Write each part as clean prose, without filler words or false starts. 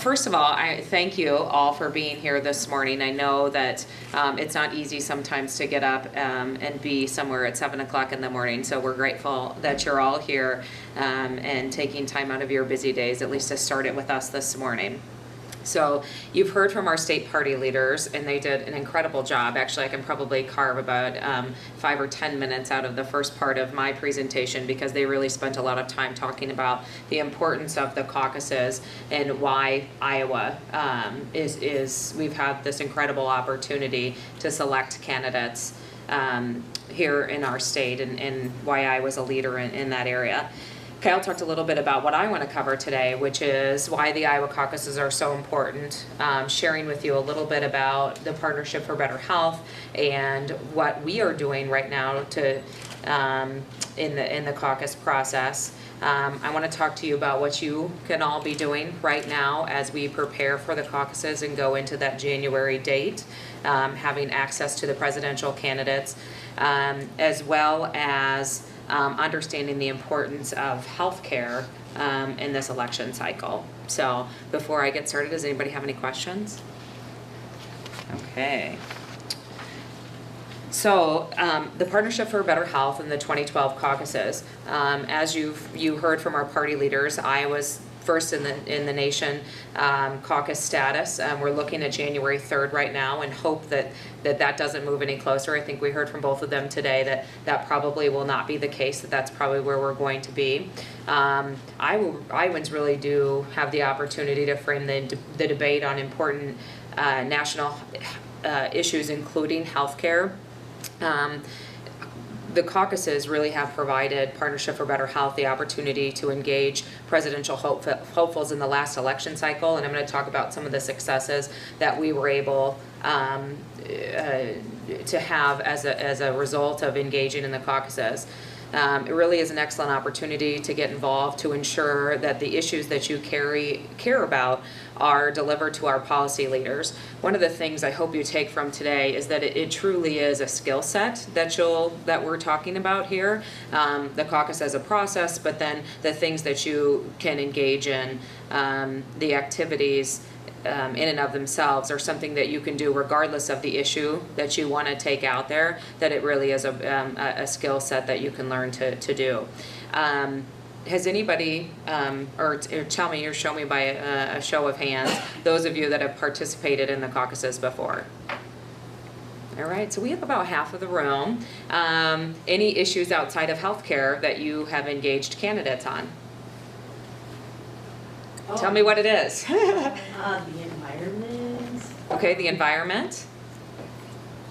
first of all, I thank you all for being here this morning. I know that it's not easy sometimes to get up and be somewhere at 7 o'clock in the morning, so we're grateful that you're all here and taking time out of your busy days, at least to start it with us this morning. So you've heard from our state party leaders, and they did an incredible job. Actually, I can probably carve about 5 or 10 minutes out of the first part of my presentation, because they really spent a lot of time talking about the importance of the caucuses and why Iowa we've had this incredible opportunity to select candidates here in our state, and why Iowa's a leader in that area. Kyle talked a little bit about what I want to cover today, which is why the Iowa caucuses are so important, sharing with you a little bit about the Partnership for Better Health and what we are doing right now to in the caucus process. I want to talk to you about what you can all be doing right now as we prepare for the caucuses and go into that January date, having access to the presidential candidates, as well as understanding the importance of healthcare in this election cycle. So before I get started, does anybody have any questions? Okay. So the Partnership for Better Health and the 2012 caucuses, as you heard from our party leaders, Iowa's first in the nation caucus status. We're looking at January 3rd right now, and hope that doesn't move any closer. I think we heard from both of them today that probably will not be the case, that's probably where we're going to be. Iowans really do have the opportunity to frame the debate on important national issues, including healthcare. The caucuses really have provided Partnership for Better Health the opportunity to engage presidential hopefuls in the last election cycle, and I'm going to talk about some of the successes that we were able to have as a result of engaging in the caucuses. It really is an excellent opportunity to get involved, to ensure that the issues that you care about are delivered to our policy leaders. One of the things I hope you take from today is that it truly is a skill set that we're talking about here. The caucus as a process, but then the things that you can engage in, the activities in and of themselves, are something that you can do regardless of the issue that you want to take out there, that it really is a skill set that you can learn to do. Has anybody, or tell me or show me by a show of hands, those of you that have participated in the caucuses before? All right, so we have about half of the room. Any issues outside of healthcare that you have engaged candidates on? Oh. Tell me what it is. The environment. Okay, the environment.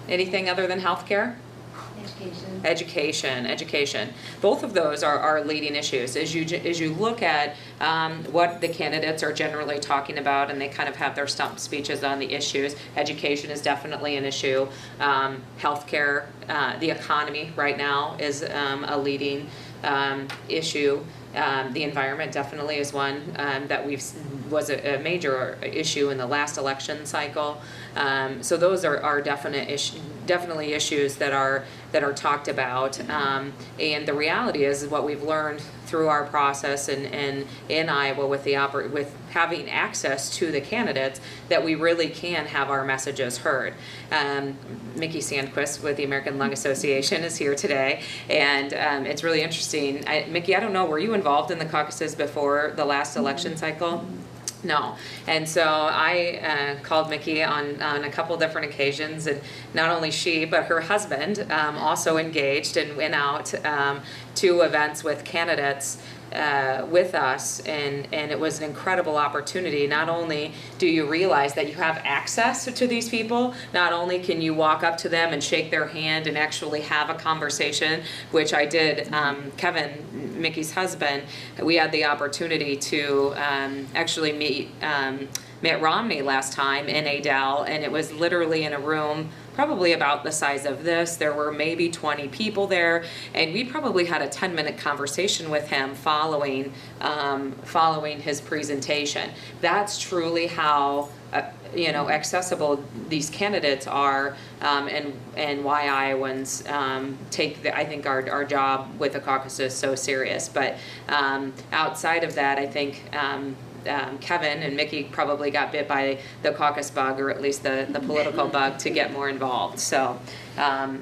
Anything other than healthcare? Education. Both of those are leading issues. As you look at what the candidates are generally talking about, and they kind of have their stump speeches on the issues, education is definitely an issue. Healthcare, the economy right now is a leading issue. The environment definitely is one that was a major issue in the last election cycle. So those are definitely issues that are talked about. And the reality is what we've learned through our process and in Iowa with having access to the candidates, that we really can have our messages heard. Mickey Sandquist with the American Lung Association is here today, and it's really interesting. Mickey, I don't know, were you involved in the caucuses before the last election cycle? No. And so I called Mickey on a couple different occasions, and not only she, but her husband also engaged and went out to events with candidates with us, and it was an incredible opportunity. Not only do you realize that you have access to these people, not only can you walk up to them and shake their hand and actually have a conversation, which I did. Kevin, Mickey's husband, we had the opportunity to actually meet Mitt Romney last time in Adel, and it was literally in a room probably about the size of this. There were maybe 20 people there, and we probably had a 10-minute conversation with him following his presentation. That's truly how accessible these candidates are, and why Iowans take I think our job with the caucuses so serious. But outside of that, I think Kevin and Mickey probably got bit by the caucus bug, or at least the political bug, to get more involved. So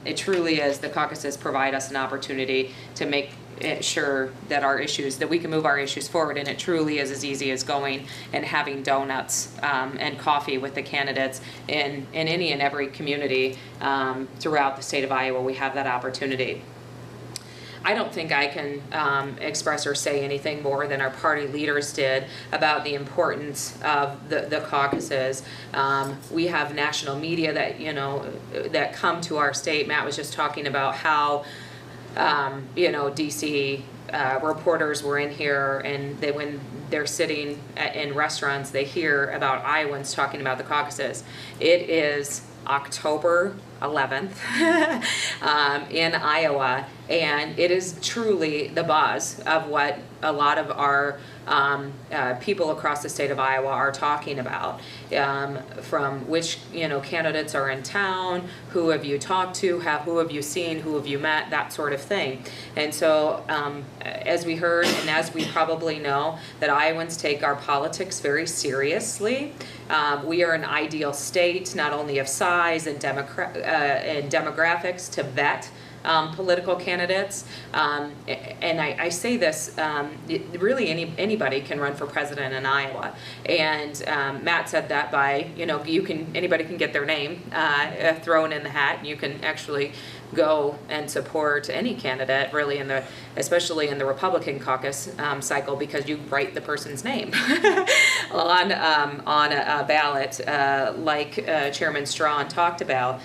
it truly is, the caucuses provide us an opportunity to make sure that our issues, that we can move our issues forward, and it truly is as easy as going and having donuts and coffee with the candidates in any and every community throughout the state of Iowa. We have that opportunity. I don't think I can express or say anything more than our party leaders did about the importance of the caucuses. We have national media that, that come to our state. Matt was just talking about how DC reporters were in here, and when they're sitting in restaurants, they hear about Iowans talking about the caucuses. It is October 11th in Iowa, and it is truly the buzz of what a lot of our people across the state of Iowa are talking about, from which candidates are in town, who have you talked to, who have you seen, who have you met, that sort of thing. And so as we heard, and as we probably know, that Iowans take our politics very seriously. We are an ideal state, not only of size and demographics, to vet political candidates, and I say this, really anybody can run for president in Iowa, and Matt said that by anybody can get their name thrown in the hat, and you can actually go and support any candidate, really, especially in the Republican caucus cycle, because you write the person's name on a ballot, like Chairman Strawn talked about.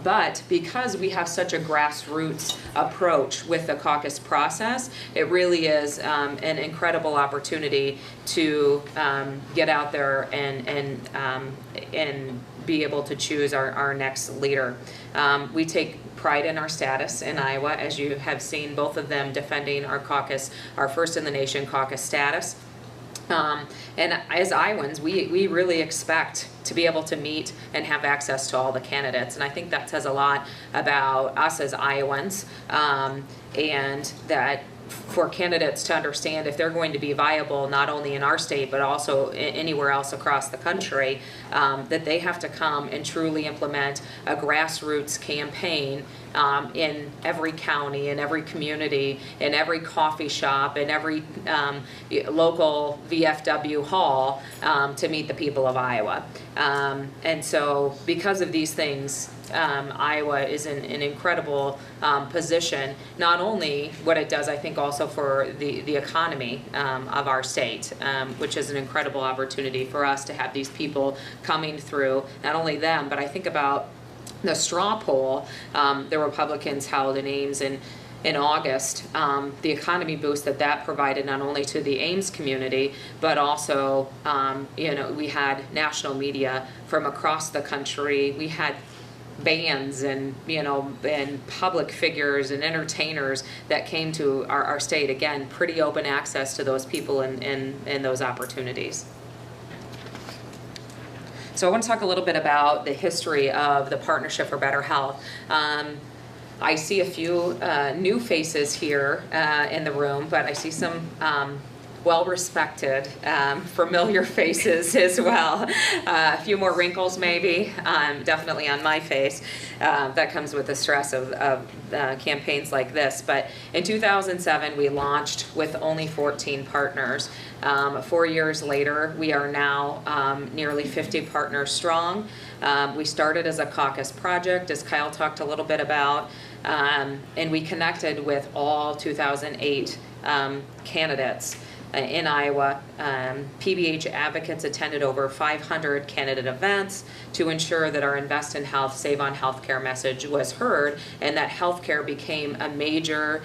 But because we have such a grassroots approach with the caucus process, it really is an incredible opportunity to get out there and be able to choose our next leader. We take pride in our status in Iowa, as you have seen both of them defending our caucus, our first in the nation caucus status. And as Iowans, we really expect to be able to meet and have access to all the candidates. And I think that says a lot about us as Iowans, and that for candidates to understand if they're going to be viable not only in our state but also anywhere else across the country, that they have to come and truly implement a grassroots campaign in every county, in every community, in every coffee shop, in every local VFW hall to meet the people of Iowa. And so because of these things, Iowa is in an incredible position, not only what it does, I think also for the economy of our state, which is an incredible opportunity for us to have these people coming through, not only them, but I think about the straw poll the Republicans held in Ames in August, the economy boost that provided not only to the Ames community, but also, we had national media from across the country. We had bands and and public figures and entertainers that came to our state. Again, pretty open access to those people and those opportunities. So I want to talk a little bit about the history of the Partnership for Better Health. I see a few new faces here in the room, but I see some well-respected, familiar faces as well. A few more wrinkles maybe, definitely on my face. That comes with the stress of campaigns like this. But in 2007, we launched with only 14 partners. 4 years later, we are now nearly 50 partners strong. We started as a caucus project, as Kyle talked a little bit about, and we connected with all 2008 candidates in Iowa. PBH advocates attended over 500 candidate events to ensure that our Invest in Health, Save on Healthcare message was heard, and that healthcare became a major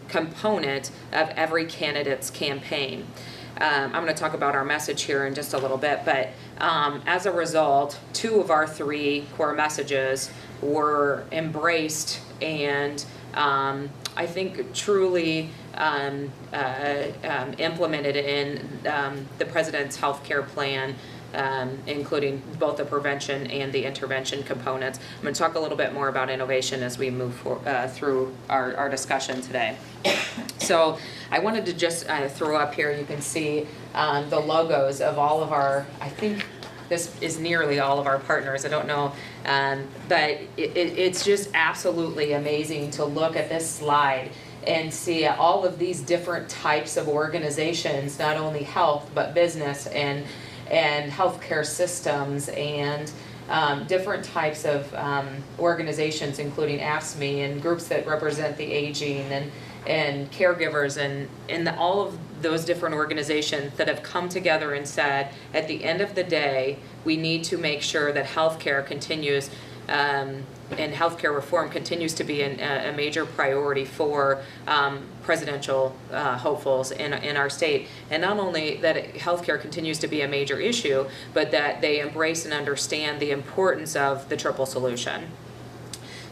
component of every candidate's campaign. I'm going to talk about our message here in just a little bit, but as a result, 2 of our 3 core messages were embraced and I think truly implemented in the President's health care plan including both the prevention and the intervention components. I'm going to talk a little bit more about innovation as we move through our discussion today. So I wanted to just throw up here, you can see the logos of all of our, I think this is nearly all of our partners, I don't know, but it's just absolutely amazing to look at this slide and see all of these different types of organizations, not only health, but business and healthcare systems and different types of organizations, including AFSCME and groups that represent the aging and caregivers and all of those different organizations that have come together and said, at the end of the day, we need to make sure that healthcare continues and healthcare reform continues to be a major priority for presidential hopefuls in our state. And not only that healthcare continues to be a major issue, but that they embrace and understand the importance of the triple solution.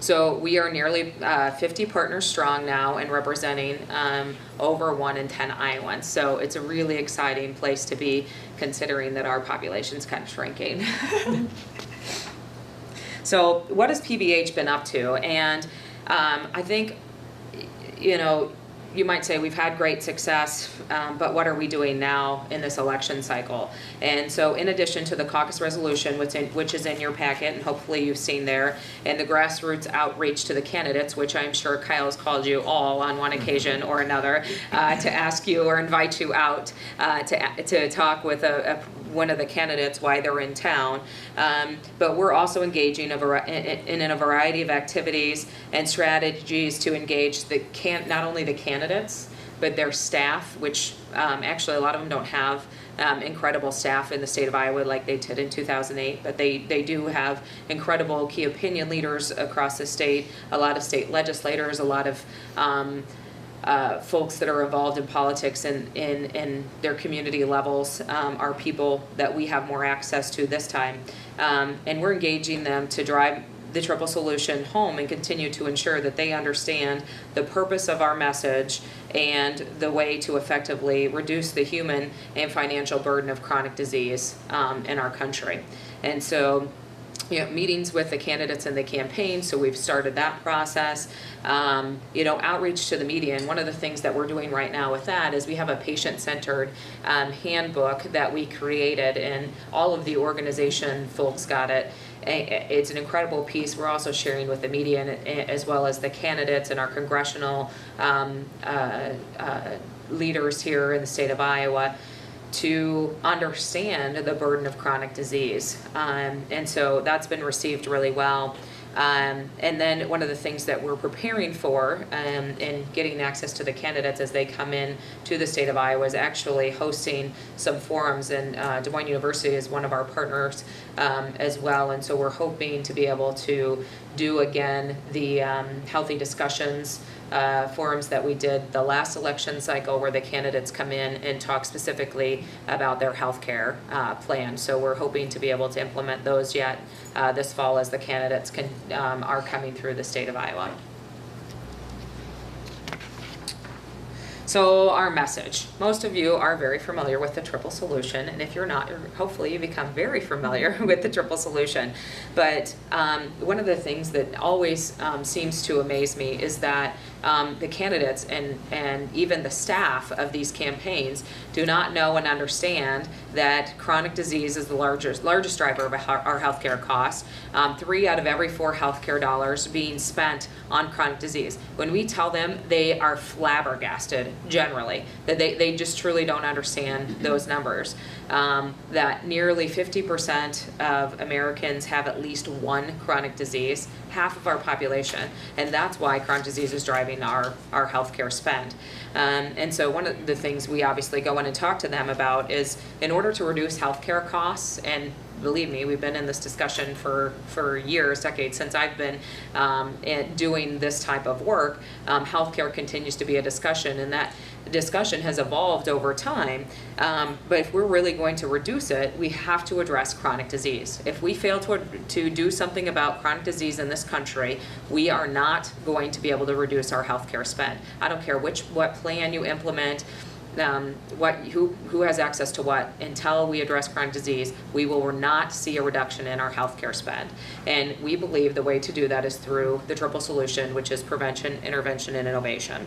So we are nearly 50 partners strong now and representing over 1 in 10 Iowans. So it's a really exciting place to be, considering that our population's kind of shrinking. So what has PBH been up to? And I think, you know, you might say we've had great success, but what are we doing now in this election cycle? And so in addition to the caucus resolution, which is in your packet, and hopefully you've seen there, and the grassroots outreach to the candidates, which I'm sure Kyle's called you all on one occasion or another to ask you or invite you out to talk with one of the candidates why they're in town. But we're also engaging in a variety of activities and strategies to engage not only the candidates, but their staff, which actually a lot of them don't have incredible staff in the state of Iowa like they did in 2008, but they do have incredible key opinion leaders across the state, a lot of state legislators, a lot of folks that are involved in politics in their community levels are people that we have more access to this time. And we're engaging them to drive the triple solution home and continue to ensure that they understand the purpose of our message and the way to effectively reduce the human and financial burden of chronic disease in our country. And so, you know, meetings with the candidates and the campaign, so we've started that process. You know, outreach to the media, and one of the things that we're doing right now with that is we have a patient-centered handbook that we created, and all of the organization folks got it. It's an incredible piece. We're also sharing with the media as well as the candidates and our congressional leaders here in the state of Iowa to understand the burden of chronic disease. And so that's been received really well. And then one of the things that we're preparing for and getting access to the candidates as they come in to the state of Iowa is actually hosting some forums, and Des Moines University is one of our partners as well. And so we're hoping to be able to do again the healthy discussions forums that we did the last election cycle, where the candidates come in and talk specifically about their health care plan. So we're hoping to be able to implement those yet this fall as the candidates are coming through the state of Iowa. So our message. Most of you are very familiar with the triple solution, and if you're not, hopefully you become very familiar with the triple solution. But one of the things that always seems to amaze me is that the candidates and even the staff of these campaigns do not know and understand that chronic disease is the largest driver of our healthcare costs. 3 out of every 4 healthcare dollars being spent on chronic disease. When we tell them, they are flabbergasted generally, that they just truly don't understand those numbers. That nearly 50% of Americans have at least one chronic disease, half of our population, and that's why chronic disease is driving our healthcare spend. And so one of the things we obviously go in and talk to them about is, in order to reduce healthcare costs, and believe me, we've been in this discussion for years, decades, since I've been doing this type of work. Healthcare continues to be a discussion, and that discussion has evolved over time. But if we're really going to reduce it, we have to address chronic disease. If we fail to do something about chronic disease in this country, we are not going to be able to reduce our healthcare spend. I don't care what plan you implement. who has access to what. Until we address chronic disease, we will not see a reduction in our healthcare spend. And we believe the way to do that is through the triple solution, which is prevention, intervention, and innovation.